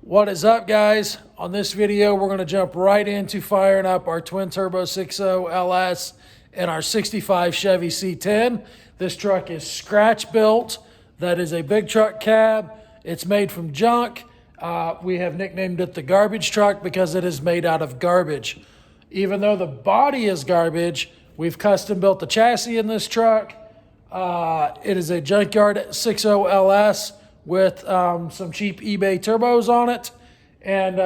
What is up, guys? On this video, we're going to jump right into firing up our twin turbo 6.0 LS and our 65 Chevy C10. This truck is scratch built. That is a big truck cab. It's made from junk. We have nicknamed it the garbage truck because it is made out of garbage. Even though the body is garbage, we've custom built the chassis in this truck. It is a junkyard 6.0 LS with some cheap eBay turbos on it, and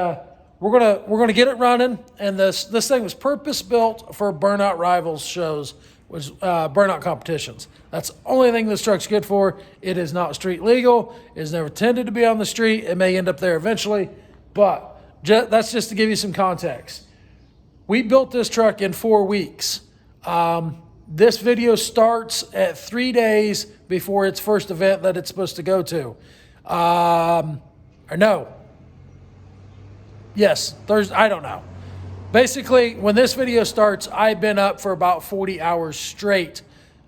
we're gonna get it running. And this thing was purpose built for burnout rivals shows, was burnout competitions. That's the only thing this truck's good for. It is not street legal. It is never intended to be on the street. It may end up there eventually, but that's just to give you some context. We built this truck in 4 weeks. This video starts at 3 days before its first event that it's supposed to go to. Or no. Yes, Thursday, I don't know. Basically, when this video starts, I've been up for about 40 hours straight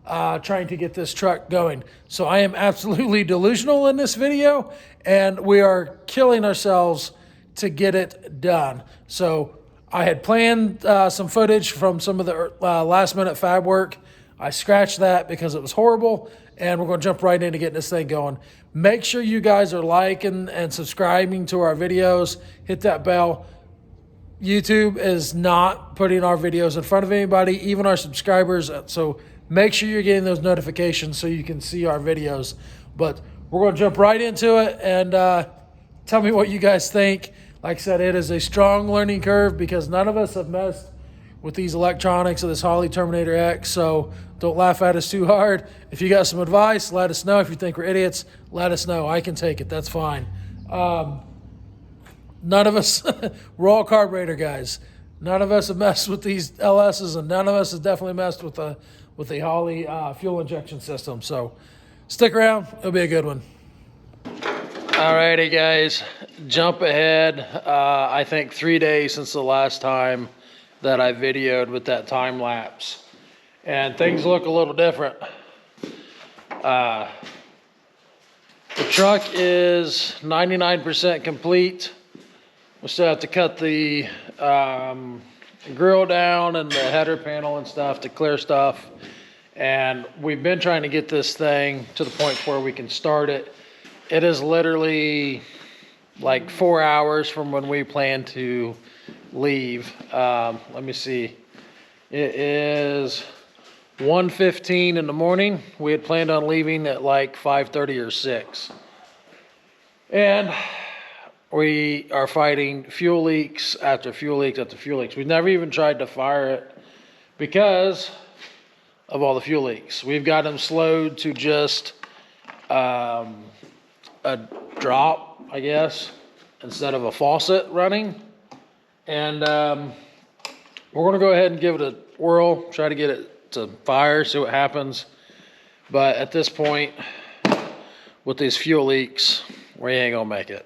trying to get this truck going. So I am absolutely delusional in this video, and we are killing ourselves to get it done. So I had planned some footage from some of the last minute fab work. I scratched that because it was horrible, and we're going to jump right into getting this thing going. Make sure you guys are liking and subscribing to our videos. Hit that bell. YouTube is not putting our videos in front of anybody, even our subscribers. So make sure you're getting those notifications so you can see our videos. But we're going to jump right into it, and tell me what you guys think. Like I said, it is a strong learning curve because none of us have messed with these electronics of this Holley Terminator X, so don't laugh at us too hard. If you got some advice, let us know. If you think we're idiots, let us know. I can take it. That's fine. None of us, we're all carburetor guys. None of us have messed with these LSs, and none of us has definitely messed with the Holley fuel injection system. So stick around. It'll be a good one. Alrighty, guys, jump ahead. I think 3 days since the last time that I videoed with that time lapse, and things look a little different. The truck is 99% complete. We still have to cut the grill down and the header panel and stuff to clear stuff, and we've been trying to get this thing to the point where we can start it. It is literally like 4 hours from when we plan to leave. Let me see. It is 1:15 in the morning. We had planned on leaving at like 5:30 or 6. And we are fighting fuel leaks after fuel leaks after fuel leaks. We've never even tried to fire it because of all the fuel leaks. We've got them slowed to just a drop, I guess, instead of a faucet running. And we're going to go ahead and give it a whirl, try to get it to fire, see what happens. But at this point, with these fuel leaks, we ain't going to make it.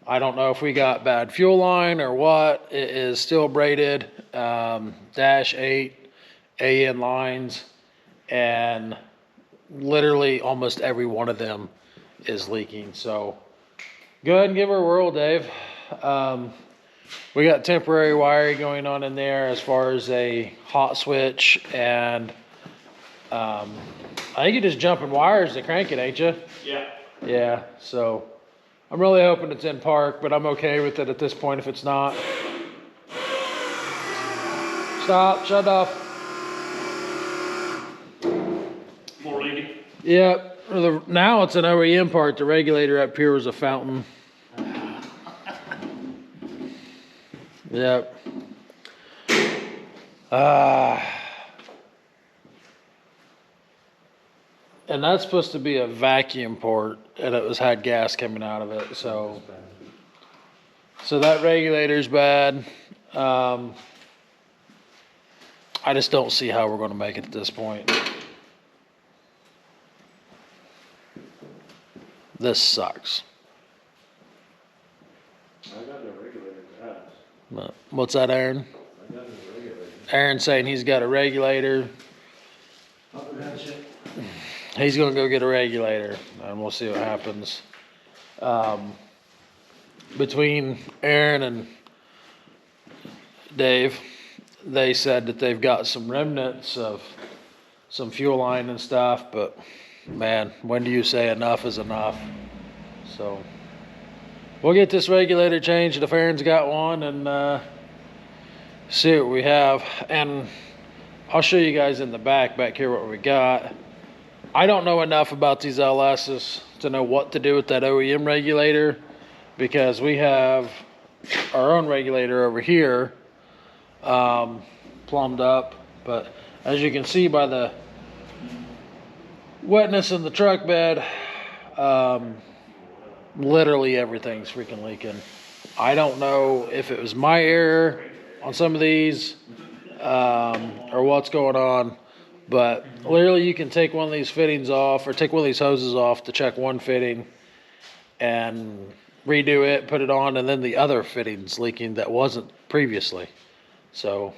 I don't know if we got bad fuel line or what. It is still braided, dash 8 AN lines, and literally almost every one of them is leaking. So go ahead and give her a whirl, Dave. We got temporary wiring going on in there as far as a hot switch, and I think you're just jumping wires to crank it, ain't you? Yeah. Yeah, so I'm really hoping it's in park, but I'm okay with it at this point if it's not. Stop, shut off. More leaking? Yep, now it's an OEM part. The regulator up here was a fountain. Yep. And that's supposed to be a vacuum port, and it had gas coming out of it. So that regulator's bad. I just don't see how we're going to make it at this point. This sucks. I got no regulator in the house. What's that, Aaron? I got no regulator. Aaron's saying he's got a regulator. Up and down shit. He's going to go get a regulator, and we'll see what happens. between Aaron and Dave, they said that they've got some remnants of some fuel line and stuff, but man, when do you say enough is enough? So we'll get this regulator changed if Aaron's got one, and see what we have. And I'll show you guys in the back here what we got. I don't know enough about these LSs to know what to do with that OEM regulator, because we have our own regulator over here plumbed up. But as you can see by the wetness in the truck bed, literally everything's freaking leaking. I don't know if it was my error on some of these or what's going on, but literally you can take one of these fittings off, or take one of these hoses off to check one fitting and redo it, put it on, and then the other fitting's leaking that wasn't previously. So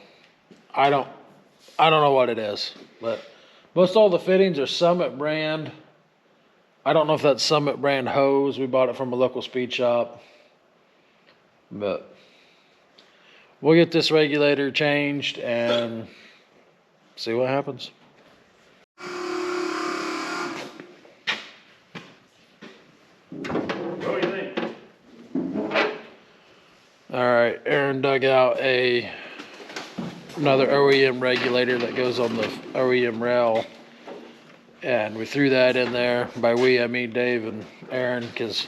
I don't know what it is, but most all the fittings are Summit brand. I don't know if that's Summit brand hose. We bought it from a local speed shop, but we'll get this regulator changed and see what happens. What do you think? All right, Aaron dug out another OEM regulator that goes on the OEM rail, and we threw that in there. By we, I mean Dave and Aaron, because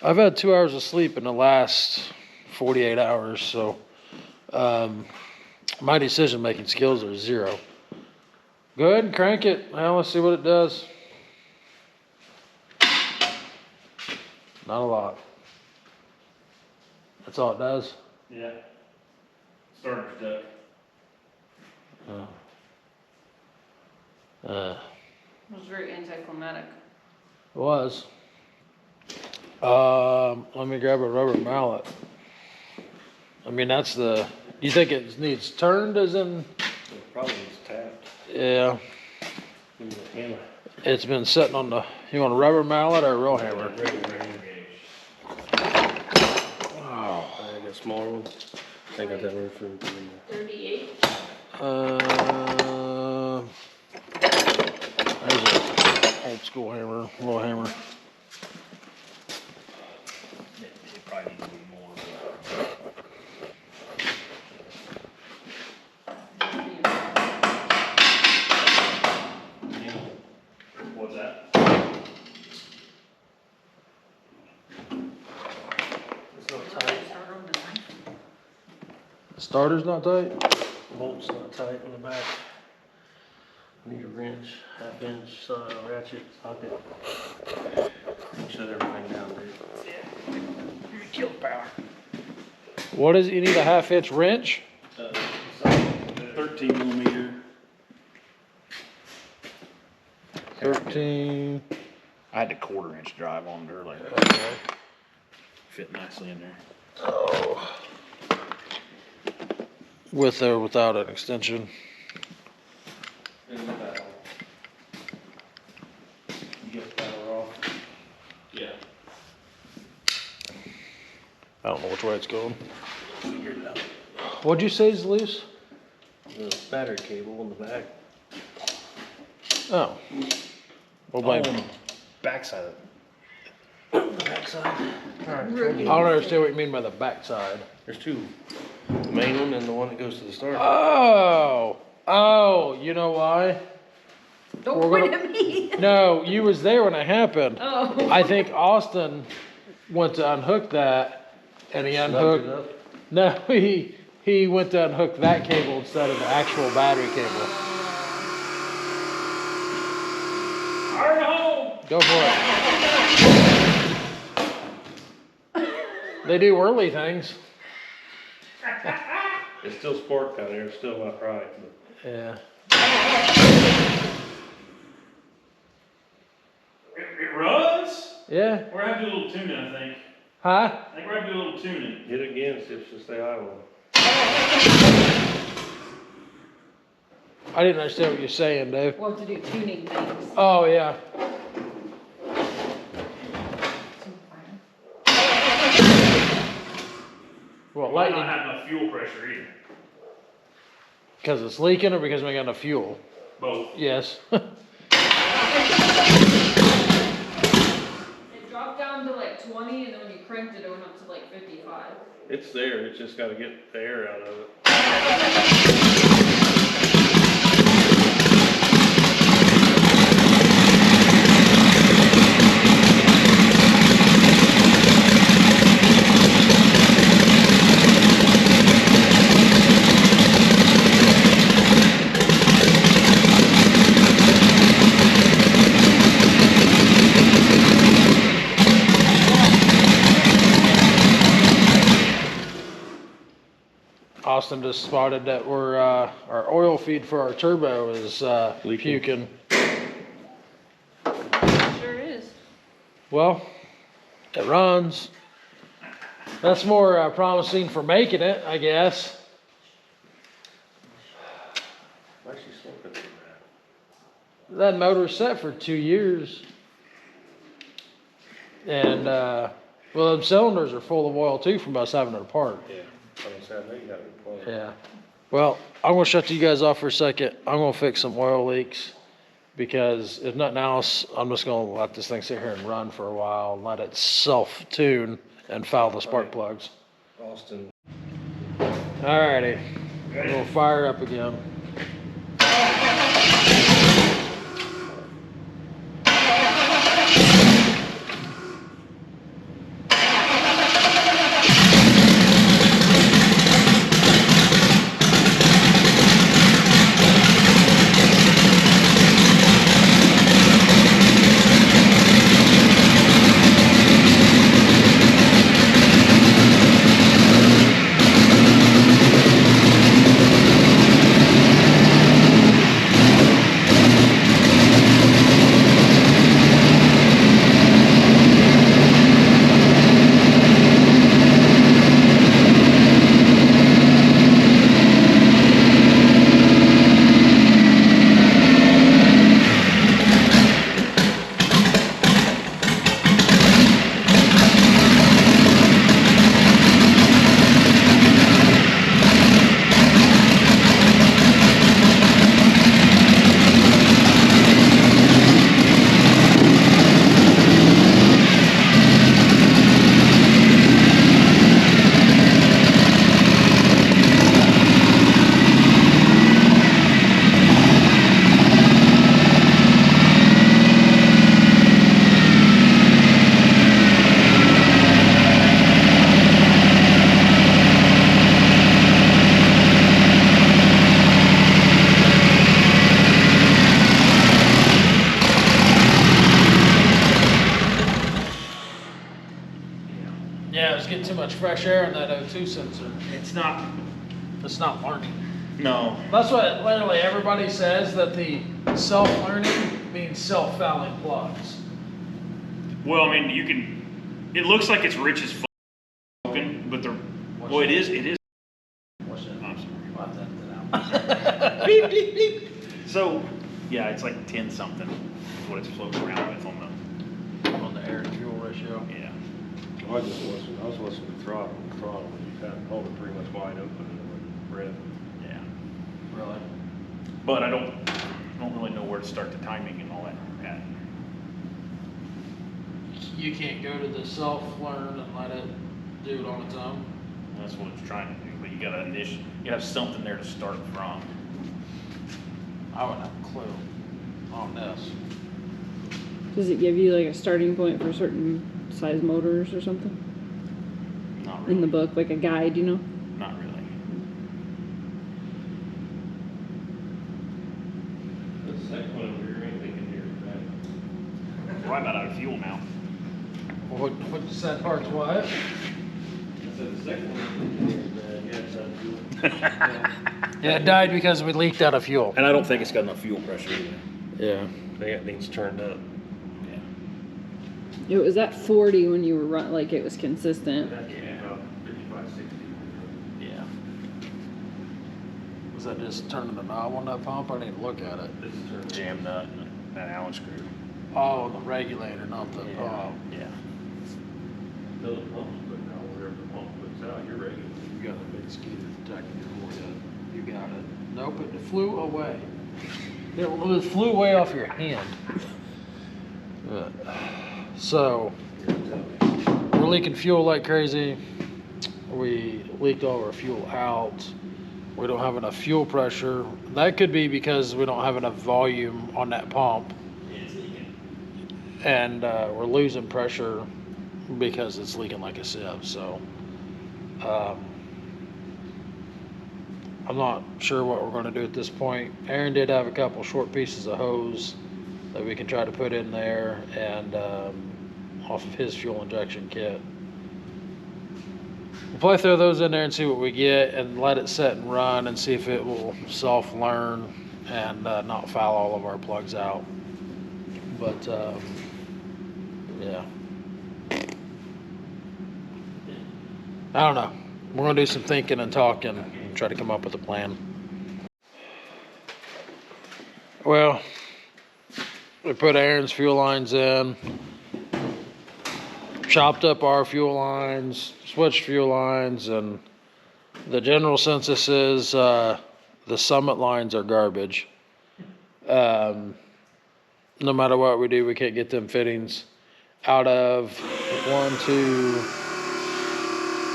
I've had 2 hours of sleep in the last 48 hours, so my decision-making skills are zero. Go ahead and crank it. Now let's see what it does. Not a lot. That's all it does. Yeah. Starter stuck. It was very anticlimactic. It was. Let me grab a rubber mallet. I mean, that's the. You think it needs turned, as in? It probably is tapped. Yeah. Give me the hammer. It's been sitting on the. You want a rubber mallet or a real hammer? Oh. I got a smaller one. I got that one from 38. There's an old school hammer, little hammer. It probably needs to be more. What's that? It's not tight. The starter's not tight? Bolt's not tight in the back. Need a wrench, half-inch ratchet socket. Shut everything down, dude. Yeah. You're a kill power. What is it? You need a 1/2-inch wrench? 13 millimeter. 13. I had a 1/4-inch drive on it earlier. Okay. Fit nicely in there. Oh. With or without an extension? You get the power off. Yeah. I don't know which way it's going. Figure it out. What'd you say is loose? The battery cable in the back. Oh. Well, by, Backside of it. The backside. Alright. I don't understand what you mean by the backside. There's two. The main one and the one that goes to the starter. Oh, you know why? Don't We're point gonna- at me. No, you was there when it happened. Oh. I think Austin went to unhook that, and he Snugged it unhooked. up. No, he went to unhook that cable instead of the actual battery cable. Iron home! Go for it. They do whirly things. It's still spark down there, it's still not right. But Yeah. it runs? Yeah. We're gonna have to do a little tuning, I think. Huh? I think we're gonna do a little tuning. Hit it again, see if it's stay idle. I didn't understand what you're saying, Dave. We'll have to do tuning things. Oh, yeah. Well, Might lightning, not have enough fuel pressure either. because it's leaking or because we got enough fuel? Both. Yes. It dropped down to like 20, and then when you cranked it, it went up to like 55. It's there, it's just gotta get the air out of it. Austin just spotted that we're, our oil feed for our turbo is, puking. Sure is. Well, it runs. That's more promising for making it, I guess. Why is she smoking so bad? That motor's set for 2 years. And, well, them cylinders are full of oil too from us having it apart. Yeah, I know you got it. Yeah. Well, I'm gonna shut you guys off for a second. I'm gonna fix some oil leaks because if nothing else, I'm just gonna let this thing sit here and run for a while and let it self-tune and foul the spark plugs. Austin. Alrighty, we'll fire up again. Yeah, it's getting too much fresh air in that O2 sensor. It's not. It's not learning. No. That's what literally everybody says, that the self-learning means self-fouling plugs. Well, I mean, you can. It looks like it's rich as fuck, but the. Well, it is. It is. What's that? I'm sorry. I'll have to edit that out. Beep, beep, beep. So, yeah, it's like 10 something is what it's floating around with on On the air to fuel ratio. the. Yeah. I was listening to throttle, you kind of hold it pretty much wide open and rev. Yeah. Really? But I don't really know where to start the timing and all that. At. You can't go to the self-learn and let it do it on its own. That's what it's trying to do, but you gotta you have something there to start from. I wouldn't have a clue on this. Does it give you like a starting point for certain size motors or something Not really. in the book, like a guide, you know? Not really. The second one over here ain't thinking here is bad. Probably about out of fuel now. What you said part's what? I said the second one is bad, yeah, it's unfueled. Yeah, it died because we leaked out of fuel. And I don't think it's got enough fuel pressure either. Yeah. I think it needs turned up. It was at 40 when you were run, like it was consistent. That should be about 55, 60. Yeah. Was that just turning the knob on that pump? I need to look at it. This is turned up. Jam nut and that Allen screw. Oh, the regulator, not the, Yeah. oh. Yeah. Those pumps putting out whatever the pump puts out, you're regular. mosquito detector for you. You got it. Nope, it flew away. It flew away off your hand. So, we're leaking fuel like crazy. We leaked all our fuel out. We don't have enough fuel pressure. That could be because we don't have enough volume on that pump. And we're losing pressure because it's leaking like a sieve. So, I'm not sure what we're going to do at this point. Aaron did have a couple short pieces of hose that we can try to put in there and off of his fuel injection kit. We'll probably throw those in there and see what we get and let it set and run and see if it will self-learn and not foul all of our plugs out. But yeah, I don't know. We're gonna do some thinking and talking and try to come up with a plan. Well, we put Aaron's fuel lines in, chopped up our fuel lines, switched fuel lines, and the general census is the Summit lines are garbage. No matter what we do, we can't get them fittings. Out of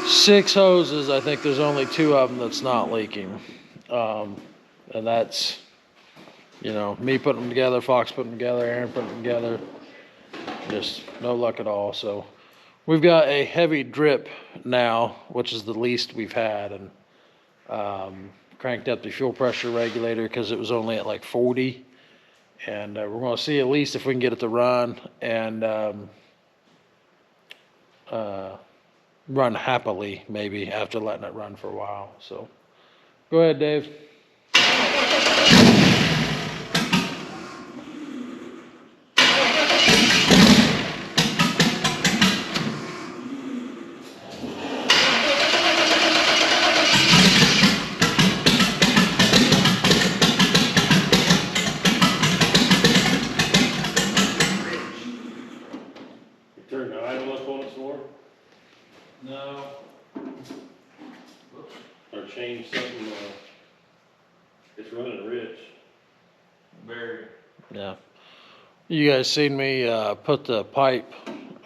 6 hoses, I think there's only 2 of them that's not leaking. And that's, you know, me putting them together, Fox putting them together, Aaron putting them together. Just no luck at all. So we've got a heavy drip now, which is the least we've had, and cranked up the fuel pressure regulator because it was only at like 40. And we're going to see at least if we can get it to run and run happily, maybe, after letting it run for a while. So go ahead, Dave. Turn the idle up on it some more, No. or change something, it's running rich. Very. Yeah. You guys seen me put the pipe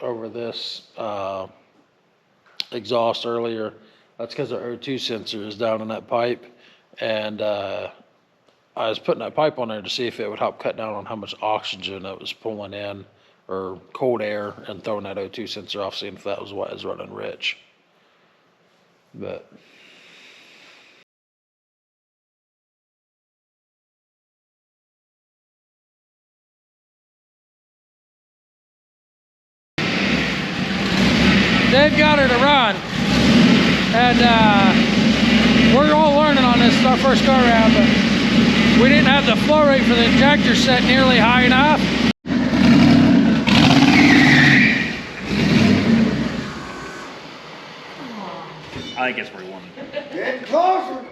over this exhaust earlier. That's because our O2 sensor is down in that pipe. And I was putting that pipe on there to see if it would help cut down on how much oxygen it was pulling in, or cold air, and throwing that O2 sensor off, seeing if that was what is running rich. But Dave got her to run, and we're all learning on this. It's our first go around, but we didn't have the flow rate for the injector set nearly high enough. I think it's where he wanted. Getting closer.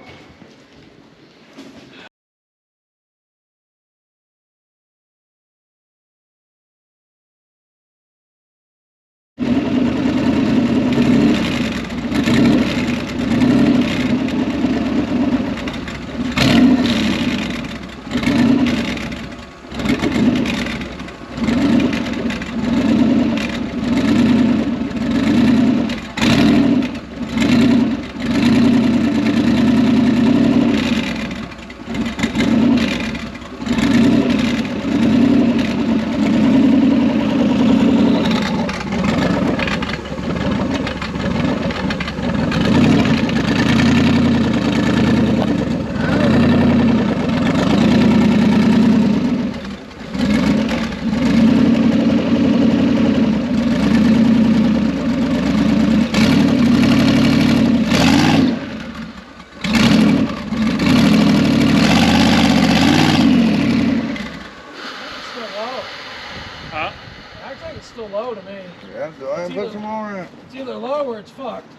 Still low to me. Yeah, go ahead and put some more in. It's either low or it's fucked.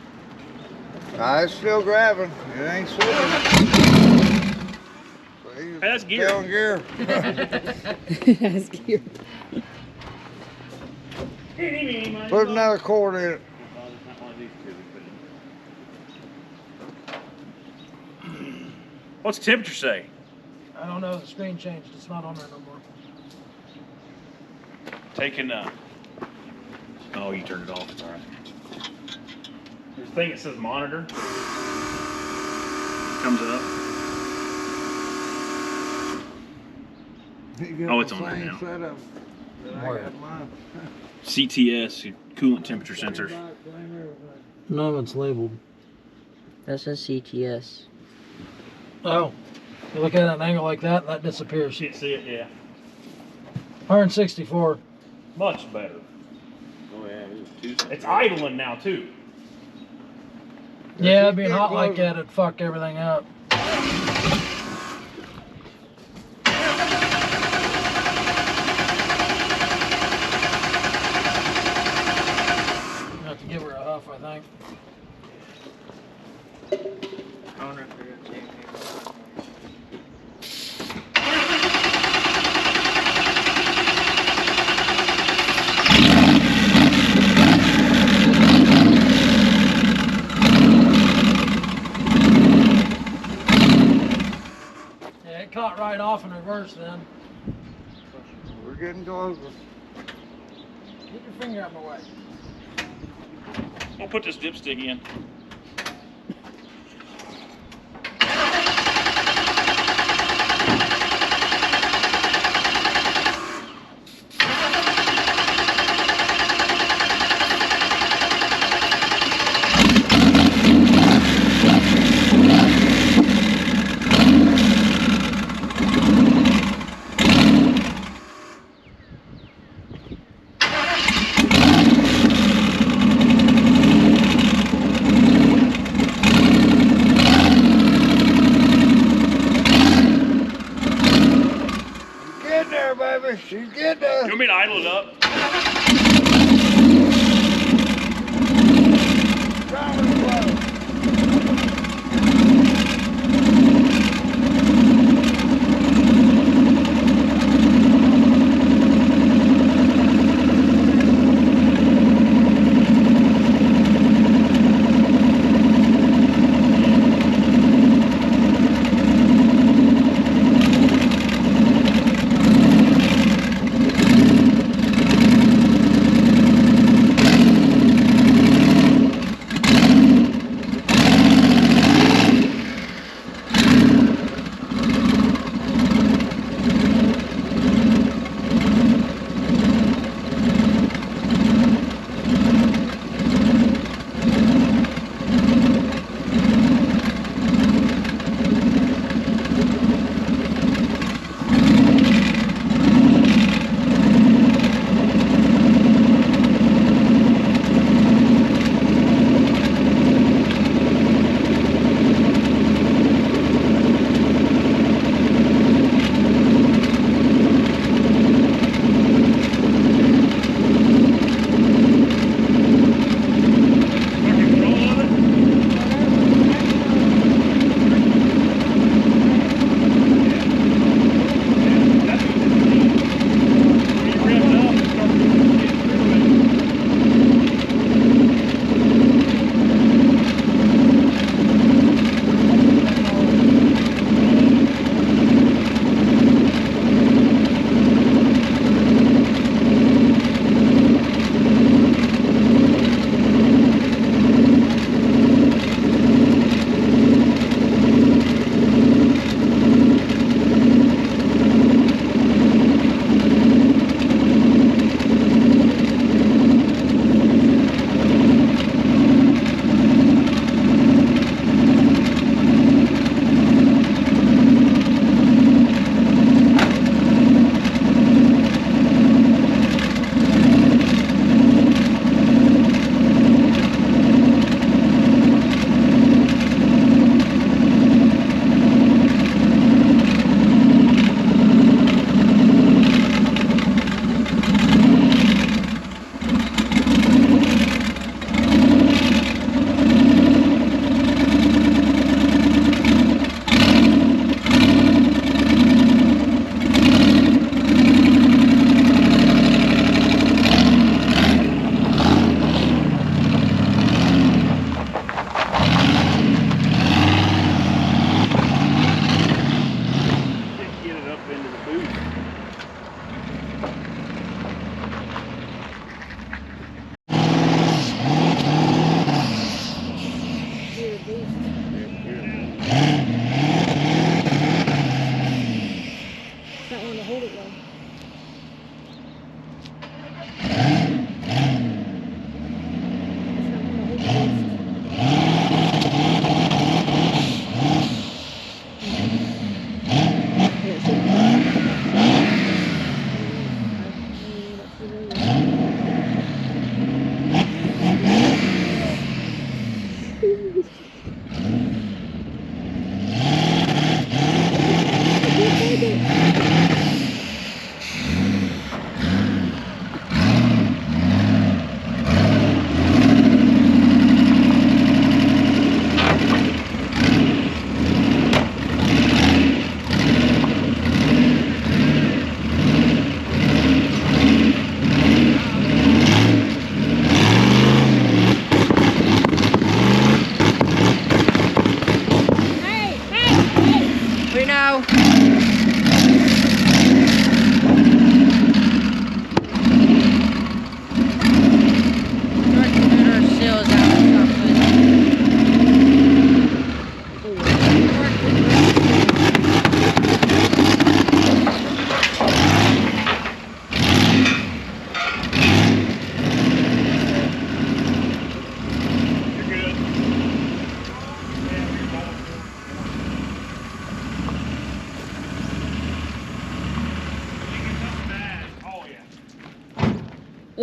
It's still grabbing. It ain't slipping. Hey, that's gear. Down gear. That's gear. Put another cord in it. What's the temperature say? I don't know. The screen changed. It's not on there no more. Taking oh, you turned it off. It's all right. There's a thing that says monitor. Comes up. Oh, it's on there now. Setup that I got mine. CTS, your coolant temperature sensor. None of it's labeled. That says CTS. Oh, you look at it at an angle like that, that disappears. Can't see it, yeah. 164. Much better. Oh yeah, It's idling now too. Yeah, being hot like that, it'd fuck everything up. Have to give her a huff, I think. I wonder if they're gonna change me. Yeah, it caught right off in reverse then. We're getting closer. Get your finger out of my way. We'll put this dipstick in.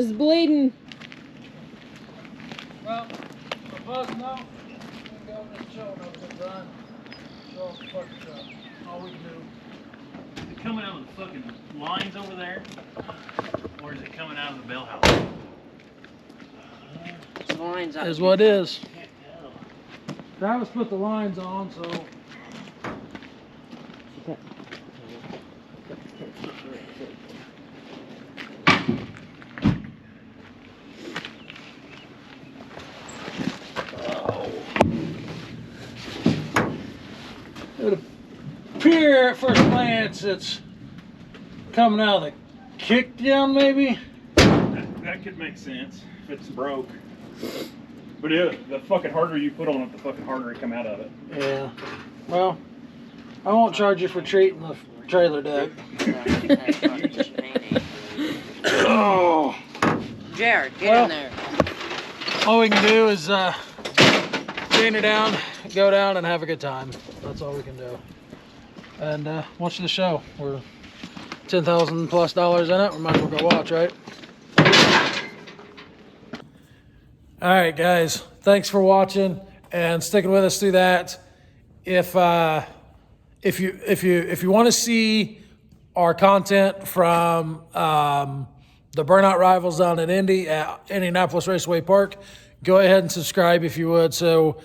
It's bleeding. Well, the buzz now, we can go and just chill another bit, Brian. Show off the fucking truck. All we can do. Is it coming out of the fucking lines over there? Or is it coming out of the bell house? The lines out. Is what is. Travis put the lines on, so. It would appear at first glance it's coming out of the kick down, maybe. That could make sense if it's broke. But yeah, the fucking harder you put on it, the fucking harder it come out of it. Yeah. Well, I won't charge you for treating the trailer deck. Oh. Jared, get Well, in there. all we can do is chain her down, go down, and have a good time. That's all we can do. And watch the show. We're $10,000+ in it. We might as well go watch, right? All right, guys. Thanks for watching and sticking with us through that. If you want to see our content from the Burnout Rivals down in Indy at Indianapolis Raceway Park, go ahead and subscribe if you would, so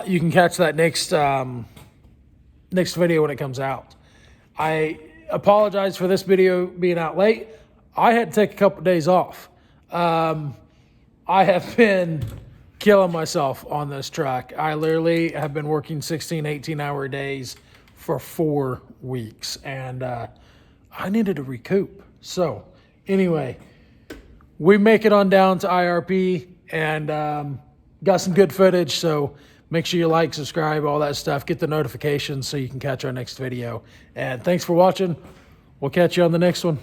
you can catch that next video when it comes out. I apologize for this video being out late. I had to take a couple days off. I have been killing myself on this truck. I literally have been working 16, 18-hour days for 4 weeks, and I needed to recoup. So anyway, we make it on down to IRP and got some good footage, so make sure you like, subscribe, all that stuff. Get the notifications so you can catch our next video. And thanks for watching. We'll catch you on the next one.